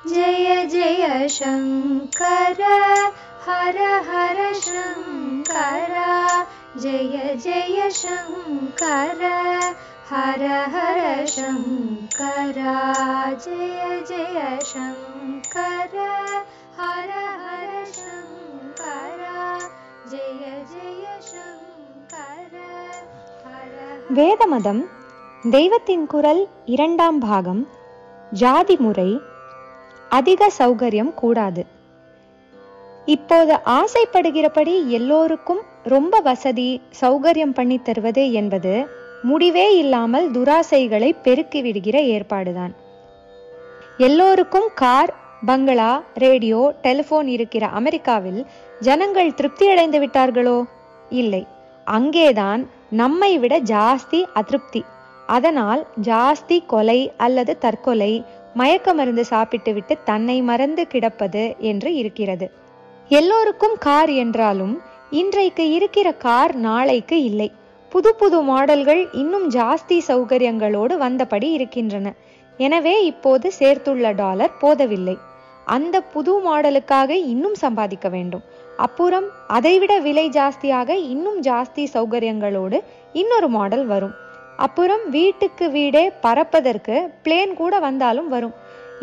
जय जय शङ्कर हर हर शङ्कर जय जय शङ्कर हर हर शङ्कर जय जय शङ्कर हर हर शङ्कर जय जय शङ्कर हर வேதமதம் தெய்வத்தின் குரல் இரண்டாம் பாகம். ஜாதி முறை. அதிக சௌகரியம் கூடாது. இப்போது ஆசைப்படுகிறபடி எல்லோருக்கும் ரொம்ப வசதி சௌகரியம் பண்ணி தருவது என்பது முடிவே இல்லாமல் துராசைகளை பெருக்கிவிடுகிற ஏற்பாடுதான். எல்லோருக்கும் கார், பங்களா, ரேடியோ, டெலிபோன் இருக்கிற அமெரிக்காவில் ஜனங்கள் திருப்தி அடைந்து விட்டார்களோ? இல்லை. அங்கேதான் நம்மை விட ஜாஸ்தி அதிருப்தி. அதனால் ஜாஸ்தி கொலை அல்லது தற்கொலை, மயக்க மருந்து சாப்பிட்டு விட்டு தன்னை மறந்து கிடப்பது என்று இருக்கிறது. எல்லோருக்கும் கார் என்றாலும் இன்றைக்கு இருக்கிற கார் நாளைக்கு இல்லை. புது புது மாடல்கள் இன்னும் ஜாஸ்தி சௌகரியங்களோடு வந்தபடி இருக்கின்றன. எனவே இப்போது சேர்த்துள்ள டாலர் போதவில்லை. அந்த புது மாடலுக்காக இன்னும் சம்பாதிக்க வேண்டும். அப்புறம் அதைவிட விலை ஜாஸ்தியாக இன்னும் ஜாஸ்தி சௌகரியங்களோடு இன்னொரு மாடல் வரும். அப்புறம் வீட்டுக்கு வீடே பறப்பதற்கு பிளேன் கூட வந்தாலும் வரும்.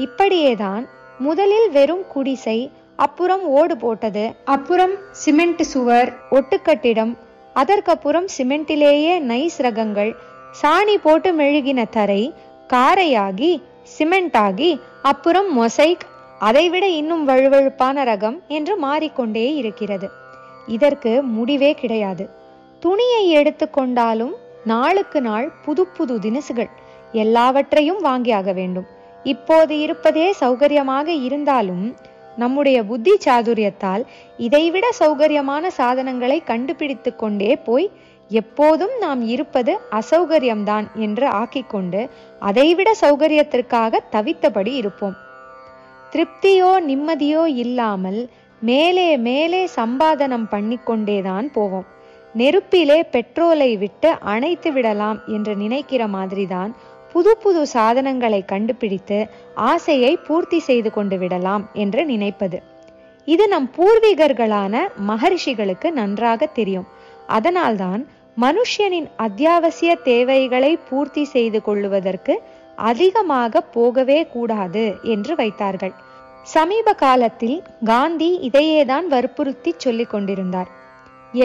இப்படியேதான் முதலில் வெறும் குடிசை, அப்புறம் ஓடு போட்டது, அப்புறம் சிமெண்ட் சுவர், ஒட்டுக்கட்டிடம், அதற்கப்புறம் சிமெண்டிலேயே நைஸ் ரகங்கள், சாணி போட்டு மெழுகின தரை, காரையாகி சிமெண்ட் ஆகி, அப்புறம் மொசைக், அதைவிட இன்னும் வழுவழுப்பான ரகம் என்று மாறிக்கொண்டே இருக்கிறது. இதற்கு முடிவே கிடையாது. துணியை எடுத்துக்கொண்டாலும் நாளுக்கு நாள் புது புது தினசுகள், எல்லாவற்றையும் வாங்கியாக வேண்டும். இப்போது இருப்பதே சௌகரியமாக இருந்தாலும் நம்முடைய புத்தி சாதுரியத்தால் இதைவிட சௌகரியமான சாதனங்களை கண்டுபிடித்து கொண்டே போய் எப்போதும் நாம் இருப்பது அசௌகரியம்தான் என்று ஆக்கிக்கொண்டு அதைவிட சௌகரியத்திற்காக தவித்தபடி இருப்போம். திருப்தியோ நிம்மதியோ இல்லாமல் மேலே மேலே சம்பாதனம் பண்ணிக்கொண்டேதான் போவோம். நெருப்பிலே பெட்ரோலை விட்டு அணைத்து விடலாம் என்று நினைக்கிற மாதிரிதான் புது புது சாதனங்களை கண்டுபிடித்து ஆசையை பூர்த்தி செய்து கொண்டு விடலாம் என்று நினைப்பது. இது நம் பூர்வீகர்களான மகரிஷிகளுக்கு நன்றாக தெரியும். அதனால்தான் மனுஷனின் அத்தியாவசிய தேவைகளை பூர்த்தி செய்து கொள்ளுவதற்கு அதிகமாக போகவே கூடாது என்று வைத்தார்கள். சமீப காலத்தில் காந்தி இதையேதான் வற்புறுத்தி சொல்லிக் கொண்டிருந்தார்.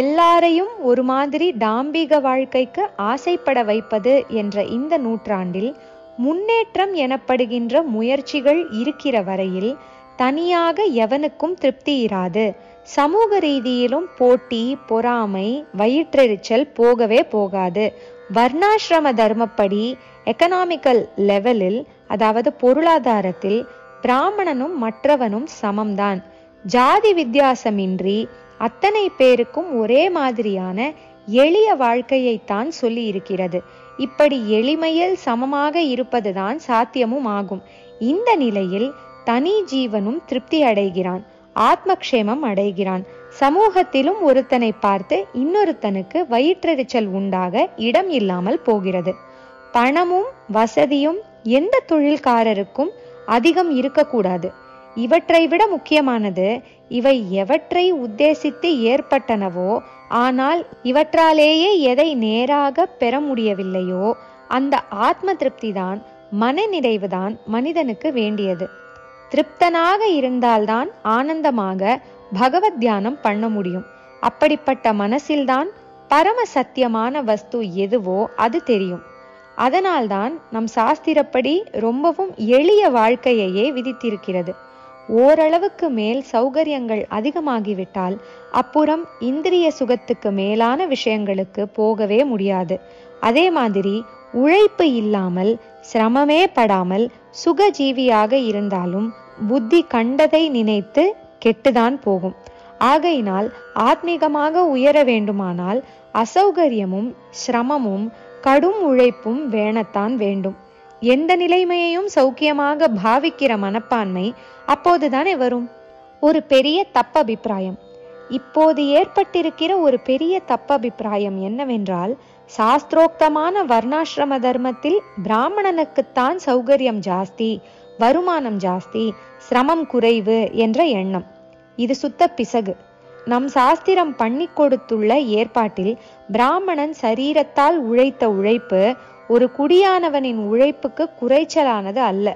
எல்லாரையும் ஒரு மாதிரி டாம்பிக வாழ்க்கைக்கு ஆசைப்பட வைப்பது என்ற இந்த நூற்றாண்டில் முன்னேற்றம் எனப்படுகின்ற முயற்சிகள் இருக்கிற வரையில் தனியாக எவனுக்கும் திருப்தி இராது. சமூக ரீதியிலும் போட்டி, பொறாமை, வயிற்றெரிச்சல் போகவே போகாது. வர்ணாசிரம தர்மப்படி எக்கனாமிக்கல் லெவலில், அதாவது பொருளாதாரத்தில் பிராமணனும் மற்றவனும் சமம்தான். ஜாதி வித்தியாசமின்றி அத்தனை பேருக்கும் ஒரே மாதிரியான எளிய வாழ்க்கையைத்தான் சொல்லி இருக்கிறது. இப்படி எளிமையில் சமமாக இருப்பதுதான் சாத்தியமும் ஆகும். இந்த நிலையில் தனி ஜீவனும் திருப்தி அடைகிறான், ஆத்மக்ஷேமம் அடைகிறான். சமூகத்திலும் ஒருத்தனை பார்த்து இன்னொருத்தனுக்கு வயிற்றெரிச்சல் உண்டாக இடம் இல்லாமல் போகிறது. பணமும் வசதியும் எந்த தொழில்காரருக்கும் அதிகம் இருக்கக்கூடாது. இவற்றை விட முக்கியமானது, இவை எவற்றை உத்தேசித்து ஏற்பட்டனவோ ஆனால் இவற்றாலேயே எதை நேராக பெற முடியவில்லையோ அந்த ஆத்ம திருப்தி தான், மன நிறைவுதான் மனிதனுக்கு வேண்டியது. திருப்தனாக இருந்தால்தான் ஆனந்தமாக பகவத் தியானம் பண்ண முடியும். அப்படிப்பட்ட மனசில்தான் பரம சத்தியமான வஸ்து எதுவோ அது தெரியும். அதனால்தான் நம் சாஸ்திரப்படி ரொம்பவும் எளிய வாழ்க்கையையே விதித்திருக்கிறது. ஓரளவுக்கு மேல் சௌகரியங்கள் அதிகமாகிவிட்டால் அப்புறம் இந்திரிய சுகத்துக்கு மேலான விஷயங்களுக்கு போகவே முடியாது. அதே மாதிரி உழைப்பு இல்லாமல் சிரமமே படாமல் சுகஜீவியாக இருந்தாலும் புத்தி கண்டதை நினைத்து கெட்டுதான் போகும். ஆகையினால் ஆத்மீகமாக உயர வேண்டுமானால் அசௌகரியமும் சிரமமும் கடும் உழைப்பும் வேணத்தான் வேண்டும். எந்த நிலைமையையும் சௌக்கியமாக பாவிக்கிற மனப்பான்மை அப்போதுதானே வரும். ஒரு பெரிய தப்பபிப்பிராயம், இப்போது ஏற்பட்டிருக்கிற ஒரு பெரிய தப்பபிப்பிராயம் என்னவென்றால், சாஸ்திரோக்தமான வர்ணாசிரம தர்மத்தில் பிராமணனுக்குத்தான் சௌகரியம் ஜாஸ்தி, வருமானம் ஜாஸ்தி, சிரமம் குறைவு என்ற எண்ணம். இது சுத்த பிசகு. நம் சாஸ்திரம் பண்ணி கொடுத்துள்ள ஏற்பாட்டில் பிராமணன் சரீரத்தால் உழைத்த உழைப்பு ஒரு குடியானவனின் உழைப்புக்கு குறைச்சலானது அல்ல.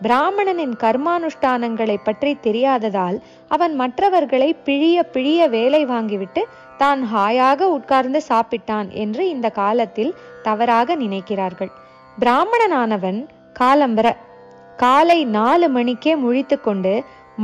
பிராமணனின் கர்மானுஷ்டானங்களை பற்றி தெரியாததால் அவன் மற்றவர்களை பிழிய பிழிய வேலை வாங்கிவிட்டு தான் ஹாயாக உட்கார்ந்து சாப்பிட்டான் என்று இந்த காலத்தில் தவறாக நினைக்கிறார்கள். பிராமணனானவன் காலம்பர காலை 4 மணிக்கே முழித்து கொண்டு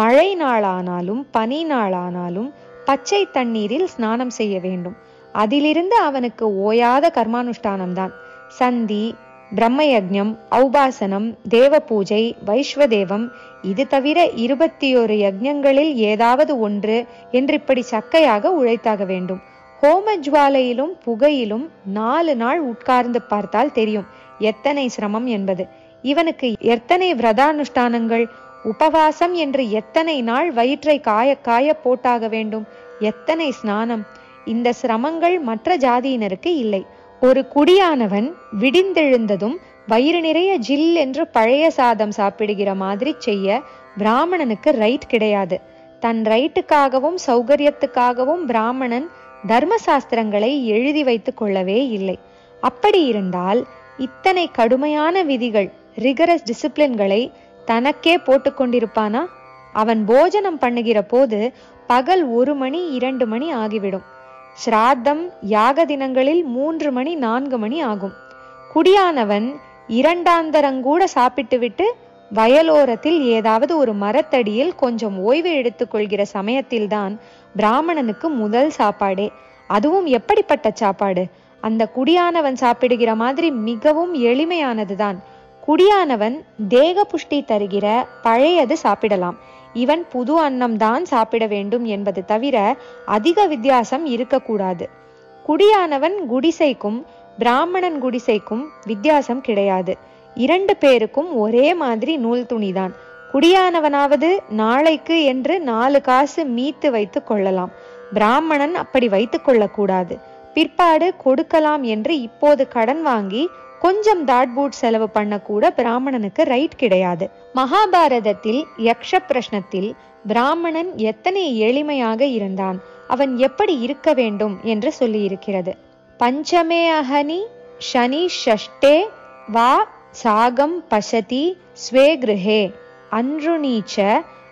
மழை நாளானாலும் பனி நாளானாலும் பச்சை தண்ணீரில் ஸ்நானம் செய்ய வேண்டும். அதிலிருந்து அவனுக்கு ஓயாத கர்மானுஷ்டானம்தான். சந்தி, பிரம்மயஜ்ஞம், ஔபாசனம், தேவ பூஜை, வைஸ்வதேவம், இது தவிர 21 யஜ்ஞங்களில் ஏதாவது ஒன்று என்று இப்படி சக்கையாக உழைத்தாக வேண்டும். ஹோமஜ்வாலையிலும் புகையிலும் 4 நாள் உட்கார்ந்து பார்த்தால் தெரியும் எத்தனை சிரமம் என்பது. இவனுக்கு எத்தனை விரதானுஷ்டானங்கள், உபவாசம் என்று எத்தனை நாள் வயிற்றை காய காய போட்டாக வேண்டும், எத்தனை ஸ்நானம். இந்த சிரமங்கள் மற்ற ஜாதியினருக்கு இல்லை. ஒரு குடியானவன் விடிந்தெழுந்ததும் வயிறு நிறைய ஜில் என்று பழைய சாதம் சாப்பிடுகிற மாதிரி செய்ய பிராமணனுக்கு ரைட் கிடையாது. தன் ரைட்டுக்காகவும் சௌகரியத்துக்காகவும் பிராமணன் தர்மசாஸ்திரங்களை எழுதி வைத்துக் கொள்ளவே இல்லை. அப்படி இருந்தால் இத்தனை கடுமையான விதிகள், ரிகரஸ் டிசிப்ளின்களை தனக்கே போட்டுக்கொண்டிருப்பானா? அவன் போஜனம் பண்ணுகிற போது பகல் 1 மணி 2 மணி ஆகிவிடும். ஸ்ராத்தம் யாக தினங்களில் 3 மணி 4 மணி ஆகும். குடியானவன் 2ஆந்தரங்கூட சாப்பிட்டு விட்டு வயலோரத்தில் ஏதாவது ஒரு மரத்தடியில் கொஞ்சம் ஓய்வு எடுத்துக் கொள்கிற சமயத்தில்தான் பிராமணனுக்கு முதல் சாப்பாடே. அதுவும் எப்படிப்பட்ட சாப்பாடு? அந்த குடியானவன் சாப்பிடுகிற மாதிரி மிகவும் எளிமையானதுதான். குடியானவன் தேக புஷ்டி தருகிற பழையது சாப்பிடலாம். இவன் புது அன்னம் தான் சாப்பிட வேண்டும் என்பது தவிர அதிக வித்தியாசம் இருக்கக்கூடாது. குடியானவன் குடிசைக்கும் பிராமணன் குடிசைக்கும் வித்தியாசம் கிடையாது. 2 பேருக்கும் ஒரே மாதிரி நூல் துணிதான். குடியானவனாவது நாளைக்கு என்று 4 காசு மீத்து வைத்து கொள்ளலாம். பிராமணன் அப்படி வைத்துக் கொள்ளக்கூடாது. பிற்பாடு கொடுக்கலாம் என்று இப்போது கடன் வாங்கி கொஞ்சம் தாட்பூட் செலவு பண்ண கூட பிராமணனுக்கு ரைட் கிடையாது. மகாபாரதத்தில் யக்ஷ பிரஷ்னத்தில் பிராமணன் எத்தனை எளிமையாக இருந்தான், அவன் எப்படி இருக்க வேண்டும் என்று சொல்லி இருக்கிறது. பஞ்சமே அஹனி சனி ஷஷ்டே வா சாகம் பசதி ஸ்வே கிருஹே அன்ருணீச்ச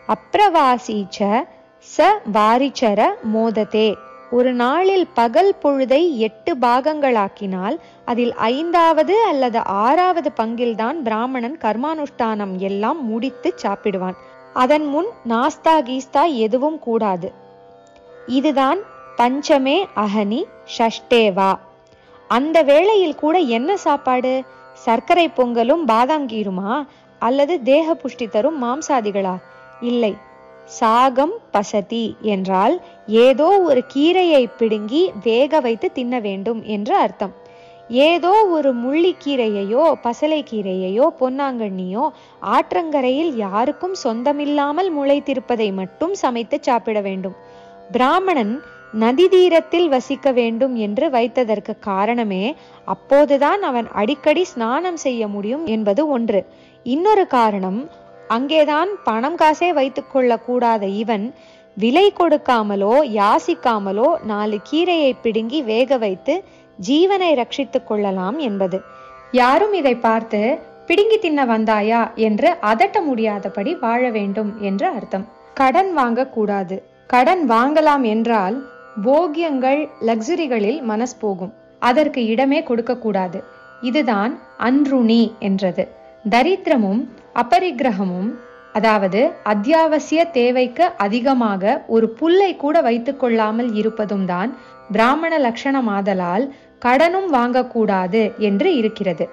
அப்ரவாசீச்ச ச வாரிச்சர மோததே. ஒரு நாளில் பகல் பொழுதை 8 பாகங்களாக்கினால் அதில் 5வது அல்லது 6வது பங்கில்தான் பிராமணன் கர்மானுஷ்டானம் எல்லாம் முடித்து சாப்பிடுவான். அதன் முன் நாஸ்தா கீஸ்தா எதுவும் கூடாது. இதுதான் பஞ்சமே அஹனி ஷஷ்டேவா. அந்த வேளையில் கூட என்ன சாப்பாடு? சர்க்கரை பொங்கலும் பாதாங்கீருமா அல்லது தேக புஷ்டி தரும் மாம்சாதிகளா? இல்லை. சாகம் பசதி என்றால் ஏதோ ஒரு கீரையை பிடுங்கி வேக வைத்து தின்ன வேண்டும் என்று அர்த்தம். ஏதோ ஒரு முள்ளிக்கீரையையோ பசலை கீரையையோ பொன்னாங்கண்ணியோ ஆற்றங்கரையில் யாருக்கும் சொந்தமில்லாமல் முளைத்திருப்பதை மட்டும் சமைத்து சாப்பிட வேண்டும். பிராமணன் நதி தீரத்தில் வசிக்க வேண்டும் என்று வைத்ததற்கு காரணமே அப்போதுதான் அவன் அடிக்கடி ஸ்நானம் செய்ய முடியும் என்பது ஒன்று. இன்னொரு காரணம், அங்கேதான் பணம் காசே வைத்துக் கொள்ள கூடாத இவன் விலை கொடுக்காமலோ யாசிக்காமலோ 4 கீரையை பிடுங்கி வேக வைத்து ஜீவனை ரட்சித்துக் கொள்ளலாம் என்பது. யாரும் இதை பார்த்து பிடுங்கி தின்ன வந்தாயா என்று அதட்ட முடியாதபடி வாழ வேண்டும் என்று அர்த்தம். கடன் வாங்க கூடாது. கடன் வாங்கலாம் என்றால் போகியங்கள் லக்ஸுரிகளில் மனஸ் போகும். அதற்கு இடமே கொடுக்க கூடாது. இதுதான் அன்ருணி என்றது. தரித்திரமும் அபரிக்கிரகமும், அதாவது அத்தியாவசிய தேவைக்கு அதிகமாக ஒரு புல்லை கூட வைத்துக் கொள்ளாமல் இருப்பதும் தான் பிராமண லட்சணமாதலால் கடனும் வாங்கக்கூடாது என்று இருக்கிறது.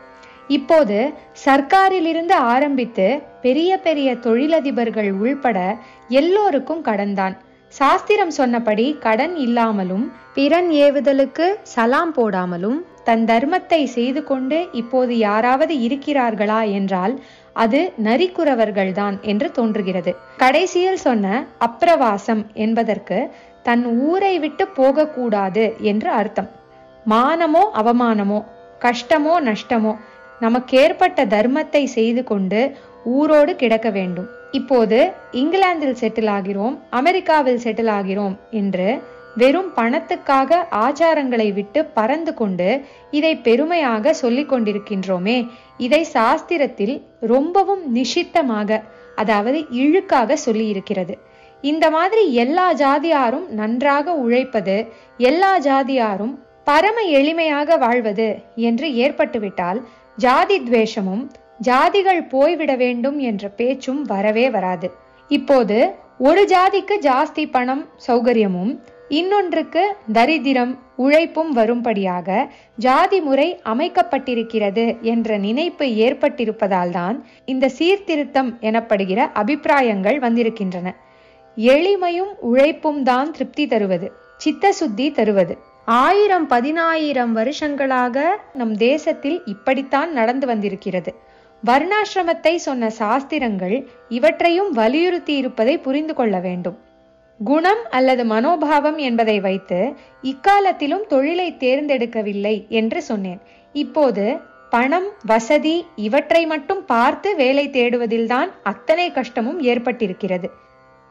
இப்போது சர்க்காரிலிருந்து ஆரம்பித்து பெரிய பெரிய தொழிலதிபர்கள் உள்பட எல்லோருக்கும் கடன்தான். சாஸ்திரம் சொன்னபடி கடன் இல்லாமலும் பிறன் ஏவுதலுக்கு சலாம் போடாமலும் தன் தர்மத்தை செய்து கொண்டு இப்போது யாராவது இருக்கிறார்களா என்றால் அது நரிக்குறவர்கள்தான் என்று தோன்றுகிறது. கடைசியில் சொன்ன அப்ரவாசம் என்பதற்கு தன் ஊரை விட்டு போகக்கூடாது என்று அர்த்தம். மானமோ அவமானமோ கஷ்டமோ நஷ்டமோ நமக்கேற்பட்ட தர்மத்தை செய்து கொண்டு ஊரோடு கிடக்க வேண்டும். இப்போது இங்கிலாந்தில் செட்டில் ஆகிறோம், அமெரிக்காவில் செட்டில் ஆகிறோம் என்று வெறும் பணத்துக்காக ஆச்சாரங்களை விட்டு பறந்து கொண்டு இதை பெருமையாக சொல்லிக் கொண்டிருக்கின்றோமே, இதை சாஸ்திரத்தில் ரொம்பவும் நிஷித்தமாக, அதாவது இழுக்காக சொல்லி இருக்கிறது. இந்த மாதிரி எல்லா ஜாதியாரும் நன்றாக உழைப்பது, எல்லா ஜாதியாரும் பரம எளிமையாக வாழ்வது என்று ஏற்பட்டுவிட்டால் ஜாதி துவேஷமும் ஜாதிகள் போய்விட வேண்டும் என்ற பேச்சும் வரவே வராது. இப்போது ஒரு ஜாதிக்கு ஜாஸ்தி பணம் சௌகரியமும் இன்னொன்றுக்கு தரித்திரம் உழைப்பும் வரும்படியாக ஜாதி முறை அமைக்கப்பட்டிருக்கிறது என்ற நினைப்பு ஏற்பட்டிருப்பதால் தான் இந்த சீர்திருத்தம் எனப்படுகிற அபிப்பிராயங்கள் வந்திருக்கின்றன. எளிமையும் உழைப்பும் தான் திருப்தி தருவது, சித்த சுத்தி தருவது. 1000-10000 வருஷங்களாக நம் தேசத்தில் இப்படித்தான் நடந்து வந்திருக்கிறது. வர்ணாசிரமத்தை சொன்ன சாஸ்திரங்கள் இவற்றையும் வலியுறுத்தி இருப்பதை புரிந்து கொள்ள வேண்டும். குணம் அல்லது மனோபாவம் என்பதை வைத்து இக்காலத்திலும் தொழிலை தேர்ந்தெடுக்கவில்லை என்று சொன்னேன். இப்போது பணம், வசதி இவற்றை மட்டும் பார்த்து வேலை தேடுவதில்தான் அத்தனை கஷ்டமும் ஏற்பட்டிருக்கிறது.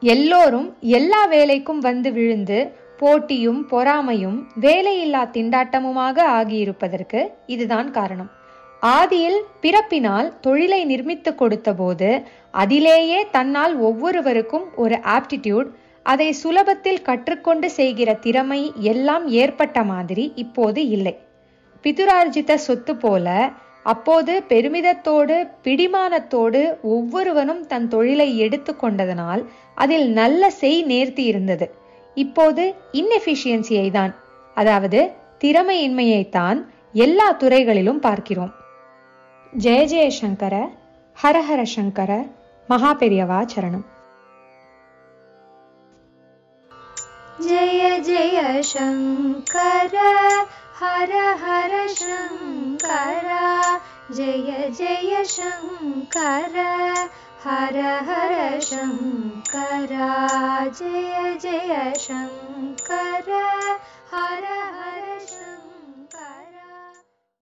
எல்லோரும் எல்லா வேலைக்கும் வந்து விழுந்து போட்டியும் பொறாமையும் வேலையில்லா திண்டாட்டமுமாக ஆகியிருப்பதற்கு இதுதான் காரணம். ஆதியில் பிறப்பினால் தொழிலை நிர்மித்து கொடுத்த போது அதிலேயே தன்னால் ஒவ்வொருவருக்கும் ஒரு ஆப்டிடியூட், அதை சுலபத்தில் கற்றுக்கொண்டு செய்கிற திறமை எல்லாம் ஏற்பட்ட மாதிரி இப்போது இல்லை. பிதுரார்ஜித சொத்து போல அப்போது பெருமிதத்தோடு பிடிமானத்தோடு ஒவ்வொருவனும் தன் தொழிலை எடுத்து கொண்டதனால் அதில் நல்ல செய் நேர்த்தி இருந்தது. இப்போது இன்எஃபிஷியன்சியை தான், அதாவது திறமையின்மையைத்தான் எல்லா துறைகளிலும் பார்க்கிறோம். ஜெய ஜெயசங்கர, ஹரஹர சங்கர, மகாபெரியவா சரணம். ஜெய ஜெய சங்கர, ஹர ஹர சங்கர, ஜெய ஜெய சங்கர, ஹர ஹர சங்கர, ஜெய ஜெய சங்கர,